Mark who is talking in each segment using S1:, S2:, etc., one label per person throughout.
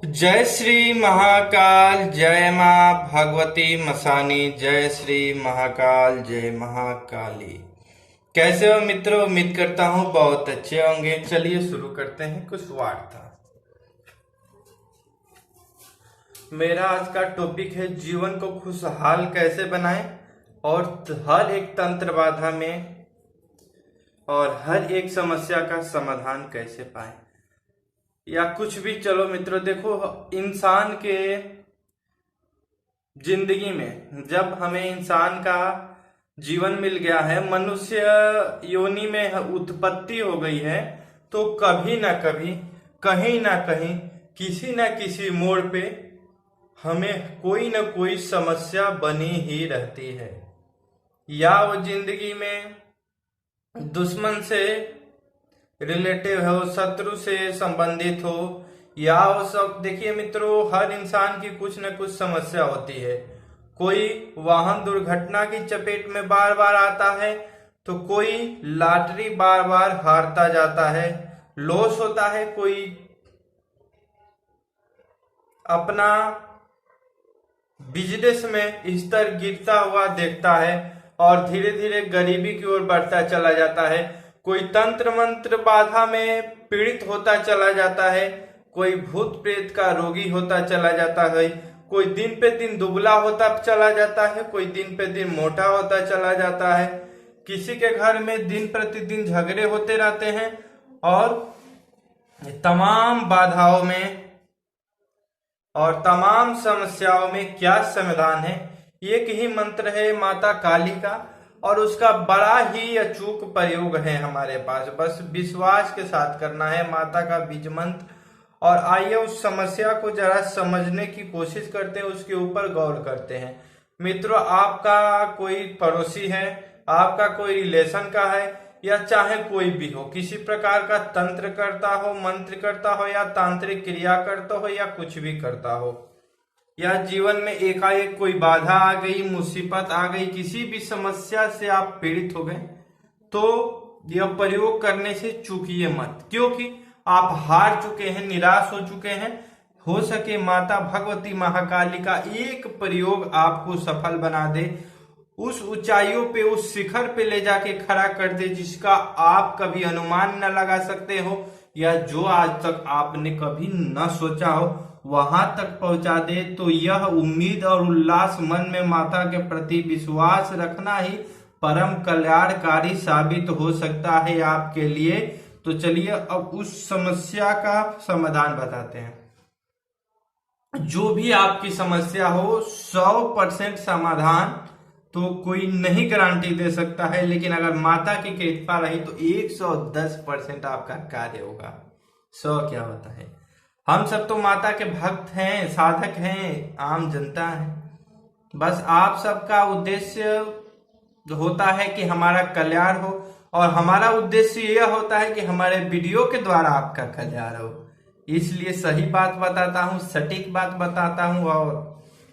S1: जय श्री महाकाल, जय माँ भगवती मसानी, जय श्री महाकाल, जय महाकाली। कैसे हो मित्रों? उम्मीद करता हूँ बहुत अच्छे होंगे। चलिए शुरू करते हैं कुछ वार्ता। मेरा आज का टॉपिक है जीवन को खुशहाल कैसे बनाएं और हर एक तंत्र बाधा में और हर एक समस्या का समाधान कैसे पाएं, या कुछ भी। चलो मित्रों, देखो, इंसान के जिंदगी में जब हमें इंसान का जीवन मिल गया है, मनुष्य योनि में उत्पत्ति हो गई है, तो कभी ना कभी, कहीं ना कहीं, किसी ना किसी मोड़ पे हमें कोई ना कोई समस्या बनी ही रहती है। या वो जिंदगी में दुश्मन से रिलेटिव हो, शत्रु से संबंधित हो, या वो सब। देखिए मित्रों, हर इंसान की कुछ न कुछ समस्या होती है। कोई वाहन दुर्घटना की चपेट में बार बार आता है, तो कोई लॉटरी बार बार हारता जाता है, लॉस होता है, कोई अपना बिजनेस में स्तर गिरता हुआ देखता है और धीरे धीरे गरीबी की ओर बढ़ता चला जाता है, कोई तंत्र मंत्र बाधा में पीड़ित होता चला जाता है, कोई भूत प्रेत का रोगी होता चला जाता है, कोई दिन पे दिन दुबला होता चला जाता है, कोई दिन पे दिन मोटा होता चला जाता है। किसी के घर में दिन प्रतिदिन झगड़े होते रहते हैं। और तमाम बाधाओं में और तमाम समस्याओं में क्या समाधान है? एक ही मंत्र है माता काली का, और उसका बड़ा ही अचूक प्रयोग है हमारे पास। बस विश्वास के साथ करना है माता का बीज मंत्र। और आइए उस समस्या को जरा समझने की कोशिश करते हैं, उसके ऊपर गौर करते हैं। मित्रों, आपका कोई पड़ोसी है, आपका कोई रिलेशन का है, या चाहे कोई भी हो, किसी प्रकार का तंत्र करता हो, मंत्र करता हो, या तांत्रिक क्रिया करता हो, या कुछ भी करता हो, या जीवन में एकाएक कोई बाधा आ गई, मुसीबत आ गई, किसी भी समस्या से आप पीड़ित हो गए, तो यह प्रयोग करने से चूकिए मत, क्योंकि आप हार चुके हैं, निराश हो चुके हैं। हो सके माता भगवती महाकाली का एक प्रयोग आपको सफल बना दे, उस ऊंचाइयों पे, उस शिखर पे ले जाके खड़ा कर दे जिसका आप कभी अनुमान न लगा सकते हो, या जो आज तक आपने कभी न सोचा हो, वहां तक पहुंचा दे। तो यह उम्मीद और उल्लास मन में माता के प्रति विश्वास रखना ही परम कल्याणकारी साबित हो सकता है आपके लिए। तो चलिए अब उस समस्या का समाधान बताते हैं। जो भी आपकी समस्या हो, 100% समाधान तो कोई नहीं गारंटी दे सकता है, लेकिन अगर माता की कृपा रही तो 110% आपका कार्य होगा। 100 क्या होता है? हम सब तो माता के भक्त हैं, साधक हैं, आम जनता है। बस आप सबका उद्देश्य होता है कि हमारा कल्याण हो, और हमारा उद्देश्य यह होता है कि हमारे वीडियो के द्वारा आपका कल्याण हो। इसलिए सही बात बताता हूँ, सटीक बात बताता हूँ, और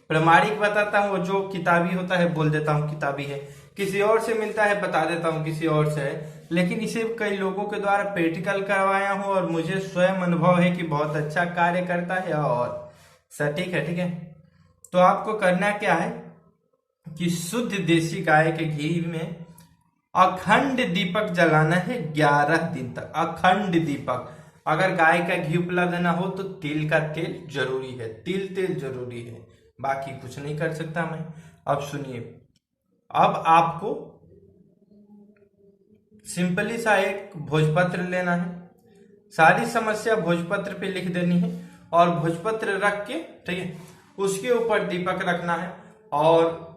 S1: प्रामाणिक बताता हूँ। जो किताबी होता है बोल देता हूँ किताबी है, किसी और से मिलता है बता देता हूँ किसी और से है, लेकिन इसे कई लोगों के द्वारा प्रैक्टिकल करवाया हूँ, और मुझे स्वयं अनुभव है कि बहुत अच्छा कार्य करता है और सटीक है। ठीक है, तो आपको करना क्या है कि शुद्ध देसी गाय के घी में अखंड दीपक जलाना है 11 दिन तक। अखंड दीपक। अगर गाय का घी उपलब्ध ना हो तो तिल का तेल जरूरी है, तेल जरूरी है, बाकी कुछ नहीं कर सकता मैं। अब सुनिए, अब आपको सिंपली सा एक भोजपत्र लेना है, सारी समस्या भोजपत्र पे लिख देनी है, और भोजपत्र रख के, ठीक है, उसके ऊपर दीपक रखना है, और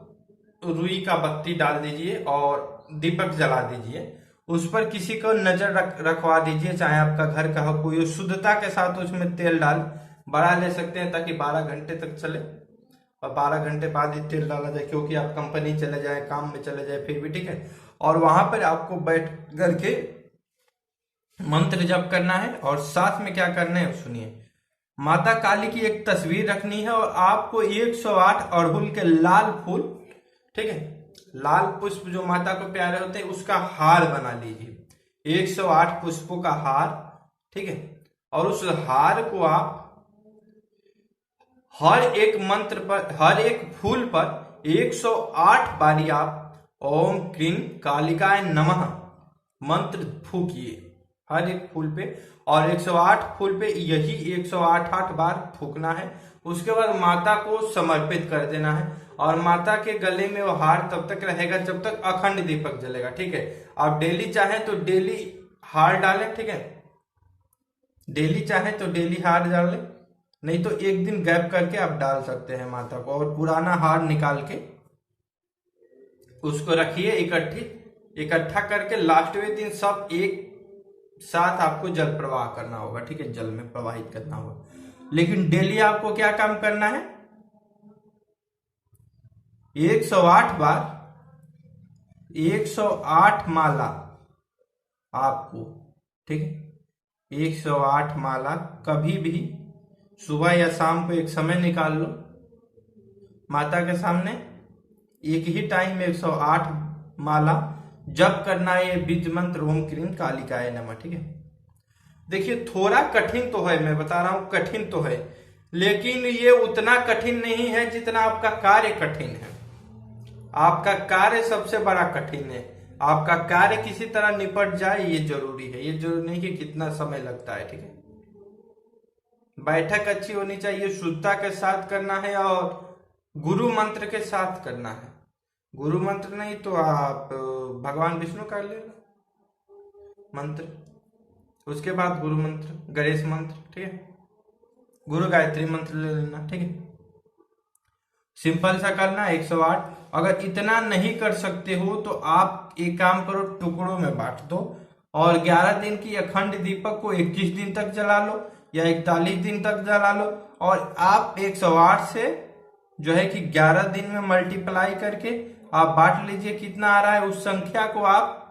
S1: रुई का बत्ती डाल दीजिए और दीपक जला दीजिए। उस पर किसी को नजर रखवा दीजिए, चाहे आपका घर का हो, कोई शुद्धता के साथ उसमें तेल डाल, बड़ा ले सकते हैं ताकि 12 घंटे तक चले, और 12 घंटे बाद ही तेल डाला जाए, क्योंकि आप कंपनी चले जाए, काम में चले जाए, फिर भी ठीक है। और वहां पर आपको बैठ करके मंत्र जप करना है, और साथ में क्या करना है सुनिए। माता काली की एक तस्वीर रखनी है, और आपको 108 अड़हुल के लाल फूल, ठीक है, लाल पुष्प जो माता को प्यारे होते हैं, उसका हार बना लीजिए। 108 पुष्पों का हार, ठीक है, और उस हार को आप हर एक मंत्र पर, हर एक फूल पर 108 बारी आप ओम क्रीं कालिकाय नमः मंत्र फूकिए हर एक फूल पे, और 108 फूल पे यही 108 बार फूकना है। उसके बाद माता को समर्पित कर देना है, और माता के गले में वो हार तब तक रहेगा जब तक अखंड दीपक जलेगा। ठीक है, आप डेली चाहें तो डेली हार डालें, ठीक है, डेली चाहें तो डेली हार डालें, नहीं तो एक दिन गैप करके आप डाल सकते हैं माता को, और पुराना हार निकाल के उसको रखिए इकट्ठा करके लास्टवें दिन सब एक साथ आपको जल प्रवाह करना होगा। ठीक है, जल में प्रवाहित करना होगा। लेकिन डेली आपको क्या काम करना है, 108 बार 108 माला आपको, ठीक है, 108 माला कभी भी सुबह या शाम को एक समय निकाल लो, माता के सामने एक ही टाइम 108 माला जप करना है, ये बीज मंत्र ओम क्रीं कालिकाय नमः। ठीक है, देखिए थोड़ा कठिन तो है, मैं बता रहा हूं कठिन तो है, लेकिन ये उतना कठिन नहीं है जितना आपका कार्य कठिन है। आपका कार्य सबसे बड़ा कठिन है, आपका कार्य किसी तरह निपट जाए ये जरूरी है, ये जरूरी नहीं कि कितना समय लगता है। ठीक है, बैठक अच्छी होनी चाहिए, शुद्धता के साथ करना है और गुरु मंत्र के साथ करना है। गुरु मंत्र नहीं तो आप भगवान विष्णु कर लेना मंत्र, उसके बाद गुरु मंत्र, गणेश मंत्र, ठीक है, गुरु गायत्री मंत्र ले लेना। ठीक है, सिंपल सा करना 108। अगर इतना नहीं कर सकते हो तो आप एक काम करो, टुकड़ों में बांट दो और 11 दिन की अखंड दीपक को 21 दिन तक जला लो या 41 दिन तक जला लो, और आप 108 से जो है कि 11 दिन में मल्टीप्लाई करके आप बांट लीजिए कितना आ रहा है, उस संख्या को आप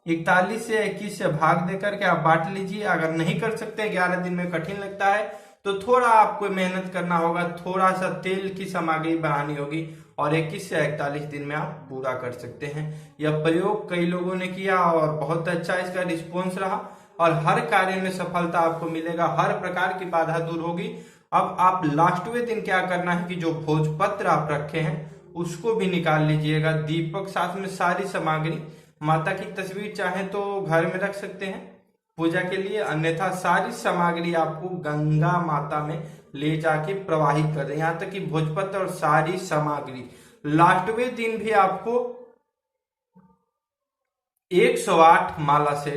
S1: 41 से 21 से भाग दे करके आप बांट लीजिए। अगर नहीं कर सकते, 11 दिन में कठिन लगता है, तो थोड़ा आपको मेहनत करना होगा, थोड़ा सा तेल की सामग्री बढ़ानी होगी, और 21 से 41 दिन में आप पूरा कर सकते हैं। यह प्रयोग कई लोगों ने किया और बहुत अच्छा इसका रिस्पॉन्स रहा, और हर कार्य में सफलता आपको मिलेगा, हर प्रकार की बाधा दूर होगी। अब आप लास्टवें दिन क्या करना है कि जो भोजपत्र आप रखे हैं उसको भी निकाल लीजिएगा, दीपक साथ में सारी सामग्री, माता की तस्वीर चाहे तो घर में रख सकते हैं पूजा के लिए, अन्यथा सारी सामग्री आपको गंगा माता में ले जाके प्रवाहित कर दें, यहां तक कि भोजपत्र और सारी सामग्री। लास्टवें दिन भी आपको 108 माला से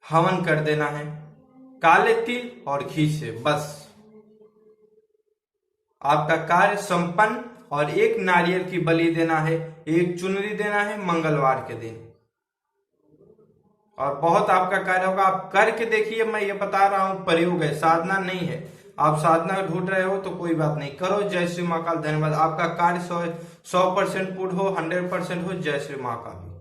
S1: हवन कर देना है, काले तिल और घी से, बस आपका कार्य संपन्न। और एक नारियल की बलि देना है, एक चुनरी देना है मंगलवार के दिन, और बहुत आपका कार्य होगा। आप करके देखिए, मैं ये बता रहा हूं प्रयोग है, साधना नहीं है। आप साधना ढूंढ रहे हो तो कोई बात नहीं, करो। जय श्री महाकाल। धन्यवाद। आपका कार्य 100% पूर्ण हो, 100% हो। जय श्री महाकाल।